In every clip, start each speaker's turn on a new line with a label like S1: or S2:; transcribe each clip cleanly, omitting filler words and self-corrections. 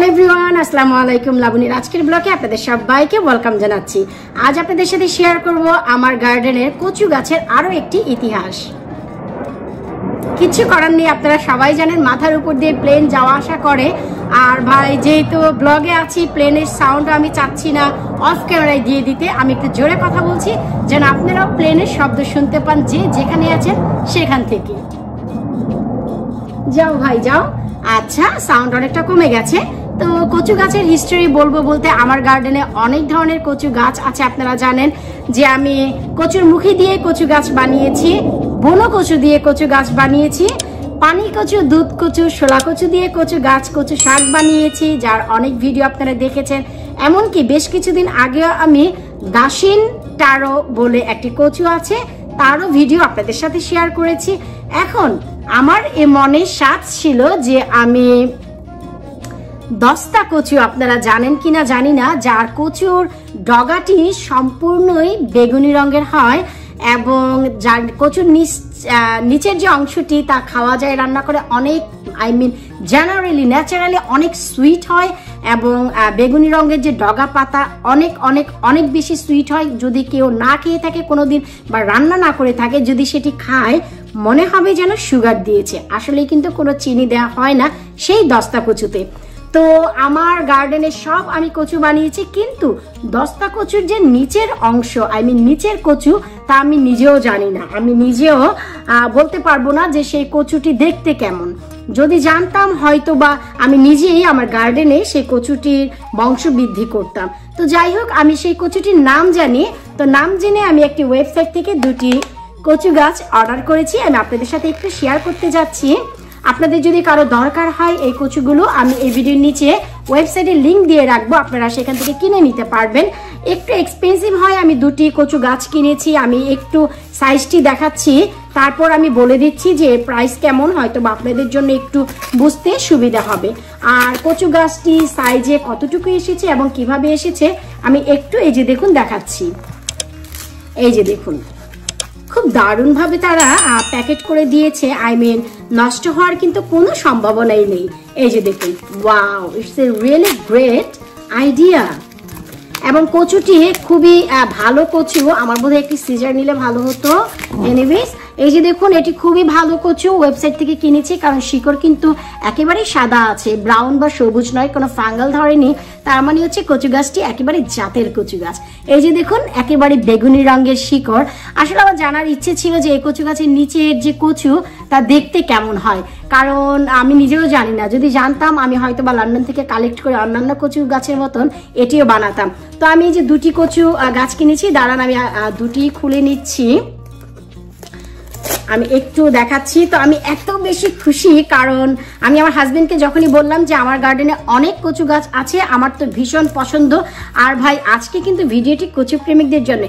S1: Hello everyone, আসসালামু আলাইকুম। লাবণীর আজকের ব্লগে আপনাদের সবাইকে ওয়েলকাম জানাচ্ছি। আজ আপনাদের সাথে শেয়ার করব আমার গার্ডেনের কচু গাছের আরো একটি ইতিহাস। কিছু করার নেই, আপনারা সবাই জানেন মাথার উপর দিয়ে প্লেন যাওয়া আসা করে। আর ভাই যেহেতু ব্লগে আছি, প্লেনের সাউন্ড আমি চাচ্ছি না অফ ক্যামেরায় দিয়ে দিতে। আমি একটু জোরে কথা বলছি যেন আপনারাও প্লেনের শব্দ শুনতে পান, যে যেখানে আছেন সেখান থেকে। যাও ভাই যাও। আচ্ছা, সাউন্ড অনেকটা কমে গেছে। তো কচু গাছের হিস্টোরি বলবো বলতে, আমার গার্ডেনে অনেক ধরনের কচু গাছ আছে। আপনারা জানেন যে আমি কচুর মুখি দিয়ে কচু গাছ বানিয়েছি, বুনো কচু দিয়ে কচু গাছ বানিয়েছি, পানি কচু, দুধ কচু, শোলা কচু দিয়ে কচু গাছ, কচু শাক বানিয়েছি, যার অনেক ভিডিও আপনারা দেখেছেন। এমনকি বেশ কিছুদিন আগেও আমি দাসিন টারো বলে একটি কচু আছে, তারও ভিডিও আপনাদের সাথে শেয়ার করেছি। এখন আমার এ মনে স্বাদ ছিল যে আমি দস্তা কচু, আপনারা জানেন কিনা জানি না, যার কচুর ডগাটি সম্পূর্ণই বেগুনি রঙের হয় এবং যার কচুর নিচের যে অংশটি তা খাওয়া যায় রান্না করে, অনেক জেনারেলি ন্যাচারালি অনেক সুইট হয় এবং বেগুনি রঙের যে ডগা পাতা অনেক অনেক অনেক বেশি সুইট হয়। যদি কেউ না খেয়ে থাকে কোনোদিন বা রান্না না করে থাকে, যদি সেটি খায় মনে হবে যেন সুগার দিয়েছে। আসলে কিন্তু কোনো চিনি দেওয়া হয় না সেই দস্তা কচুতে। তো আমার গার্ডেনে সব আমি কচু বানিয়েছি, কিন্তু দস্তা কচুর যে নিচের অংশ নিচের কচু, তা আমি নিজেও জানি না। আমি নিজেও বলতে পারবো না যে সেই কচুটি দেখতে কেমন। যদি জানতাম হয়তো বা আমি নিজেই আমার গার্ডেনে সেই কচুটির বংশ বৃদ্ধি করতাম। তো যাই হোক, আমি সেই কচুটির নাম জানি। তো নাম জেনে আমি একটি ওয়েবসাইট থেকে দুটি কচু গাছ অর্ডার করেছি, আমি আপনাদের সাথে একটু শেয়ার করতে যাচ্ছি। আপনাদের যদি কারো দরকার হয় এই কচুগুলো, আমি এই ভিডিওর নিচে ওয়েবসাইটের লিংক দিয়ে রাখবো, আপনারা সেখান থেকে কিনে নিতে পারবেন। একটু এক্সপেন্সিভ হয়। আমি দুটি কচু গাছ কিনেছি, আমি একটু সাইজটি দেখাচ্ছি, তারপর আমি বলে দিচ্ছি যে প্রাইস কেমন, হয়তো বা আপনাদের জন্য একটু বুঝতে সুবিধা হবে। আর কচু গাছটি সাইজে কতটুকু এসেছে এবং কিভাবে এসেছে আমি একটু এই যে দেখুন দেখাচ্ছি। এই যে দেখুন, খুব দারুণভাবে তারা প্যাকেট করে দিয়েছে। নষ্ট হওয়ার কিন্তু কোনো সম্ভাবনাই নেই। এই যে দেখুন, wow, it's a really great idea. এবং কচুটি খুবই ভালো কচু, আমার বোধহয় একটি সিজার নিলে ভালো হতো। এনিওয়েজ, এই যে দেখুন, এটি খুবই ভালো কচু, ওয়েবসাইট থেকে কিনেছি। কারণ শিকড় কিন্তু একেবারেই সাদা আছে, ব্রাউন বা সবুজ নয়, কোনো ফাঙ্গাল ধরেনি। তার মানে হচ্ছে কচু গাছটি একেবারে জাতের কচু গাছ। এই যে দেখুন, একেবারে বেগুনি রঙের শিকড়। আসলে আমার জানার ইচ্ছে ছিল যে এই কচু গাছের নিচের যে কচু তা দেখতে কেমন হয়, কারণ আমি নিজেও জানি না। যদি জানতাম আমি হয়তো বা লন্ডন থেকে কালেক্ট করে অন্যান্য কচু গাছের মতন এটিও বানাতাম। তো আমি যে দুটি কচু গাছ কিনেছি, দাঁড়ান আমি দুটি খুলে নিচ্ছি, আমি একটু দেখাচ্ছি। তো আমি এত বেশি খুশি, কারণ আমি আমার হাজবেন্ডকে যখনই বললাম যে আমার গার্ডেনে অনেক কচু গাছ আছে, আমার তো ভীষণ পছন্দ। আর ভাই, আজকে কিন্তু ভিডিওটি কচু প্রেমিকদের জন্য,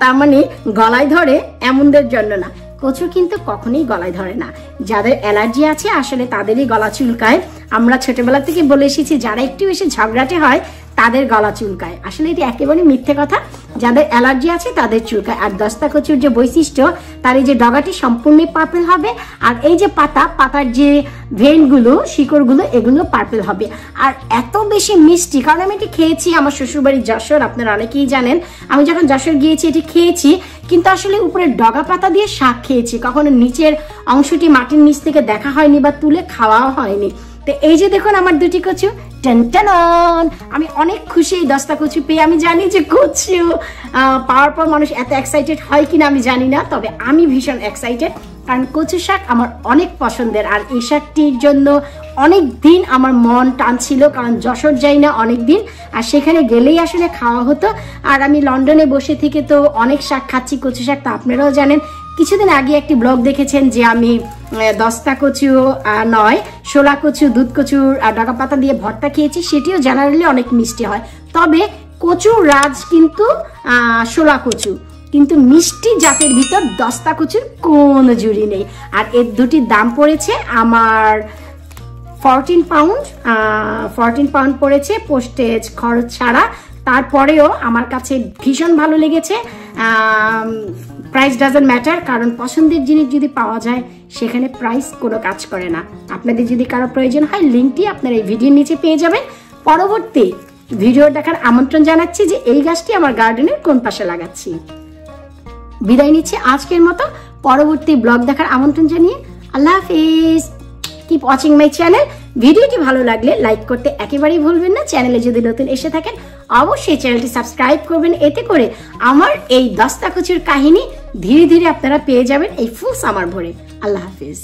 S1: তার মানে গলায় ধরে এমনদের জন্য না। কচু কিন্তু কখনোই গলায় ধরে না। যাদের অ্যালার্জি আছে আসলে তাদেরই গলা চুলকায়। আমরা ছোটবেলা থেকে বলে এসেছি যারা একটু বেশি ঝগড়াটে হয় তাদের গলা চুলকায়। আসলে এটি একেবারে মিথ্যে কথা, যাদের অ্যালার্জি আছে তাদের চুলকায়। আর দস্তা কচুর যে বৈশিষ্ট্য, তার এই যে ডগাটি সম্পূর্ণ পার্পল হবে, আর এই যে পাতার যে ভেনগুলো, শিকড়গুলো, এগুলো পার্পল হবে। আর এত বেশি মিষ্টি, কারণ আমি এটি খেয়েছি আমার শ্বশুরবাড়ি যশোর, আপনারা অনেকেই জানেন। আমি যখন যশোর গিয়েছি এটি খেয়েছি, কিন্তু আসলে উপরে ডগা পাতা দিয়ে শাক খেয়েছি, কখনো নিচের অংশটি মাটির নিচ থেকে দেখা হয়নি বা তুলে খাওয়াও হয়নি। তো এই যে দেখুন আমার দুটি কচু, টান, আমি অনেক খুশি এই দস্তা কচু পেয়ে। আমি জানি যে কচু পাওয়ার পর মানুষ এত এক্সাইটেড হয় কিনা আমি জানি না, তবে আমি ভীষণ এক্সাইটেড, কারণ কচু শাক আমার অনেক পছন্দের। আর এই শাকটির জন্য অনেক দিন আমার মন টানছিল, কারণ যশোর যাই না অনেক দিন, আর সেখানে গেলেই আসলে খাওয়া হতো। আর আমি লন্ডনে বসে থেকে তো অনেক শাক খাচ্ছি, কচু শাক তো আপনারাও জানেন। কিছুদিন আগে একটি ব্লগ দেখেছেন যে আমি দস্তা কচু নয়, শোলা কচু, দুধ কচুর ডগা পাতা দিয়ে ভর্তা খেয়েছি, সেটিও জেনারেলি অনেক মিষ্টি হয়। তবে কচুর রাজ কিন্তু শোলা কচু, কিন্তু মিষ্টি জাতের ভিতর দস্তা কচুর কোনো জুড়ি নেই। আর এর দুটির দাম পড়েছে আমার 14 পাউন্ড পড়েছে পোস্টেজ খরচ ছাড়া। তারপরেও আমার কাছে ভীষণ ভালো লেগেছে। প্রাইস ডাজন্ট ম্যাটার, কারণ পছন্দের জিনিস যদি পাওয়া যায় সেখানে প্রাইস কোনো কাজ করে না। আপনাদের যদি কারো প্রয়োজন হয় লিঙ্কটি আপনারা এই ভিডিওর নিচে পেয়ে যাবেন। পরবর্তী ভিডিও দেখার আমন্ত্রণ জানাচ্ছি যে এই গাছটি আমার গার্ডেনের কোন পাশে লাগাচ্ছি। বিদায় নিচ্ছি আজকের মতো, পরবর্তী ব্লগ দেখার আমন্ত্রণ জানিয়ে আল্লাহ হাফিজ। Keep watching my channel. ভিডিওটি ভালো লাগলে লাইক করতে একেবারেই ভুলবেন না। চ্যানেলে যদি নতুন এসে থাকেন অবশ্যই চ্যানেলটি সাবস্ক্রাইব করবেন, এতে করে আমার এই দস্তা কচুর কাহিনী ধীরে ধীরে আপনারা পেয়ে যাবেন এই ফুল সামার ভরে। আল্লাহ হাফিজ।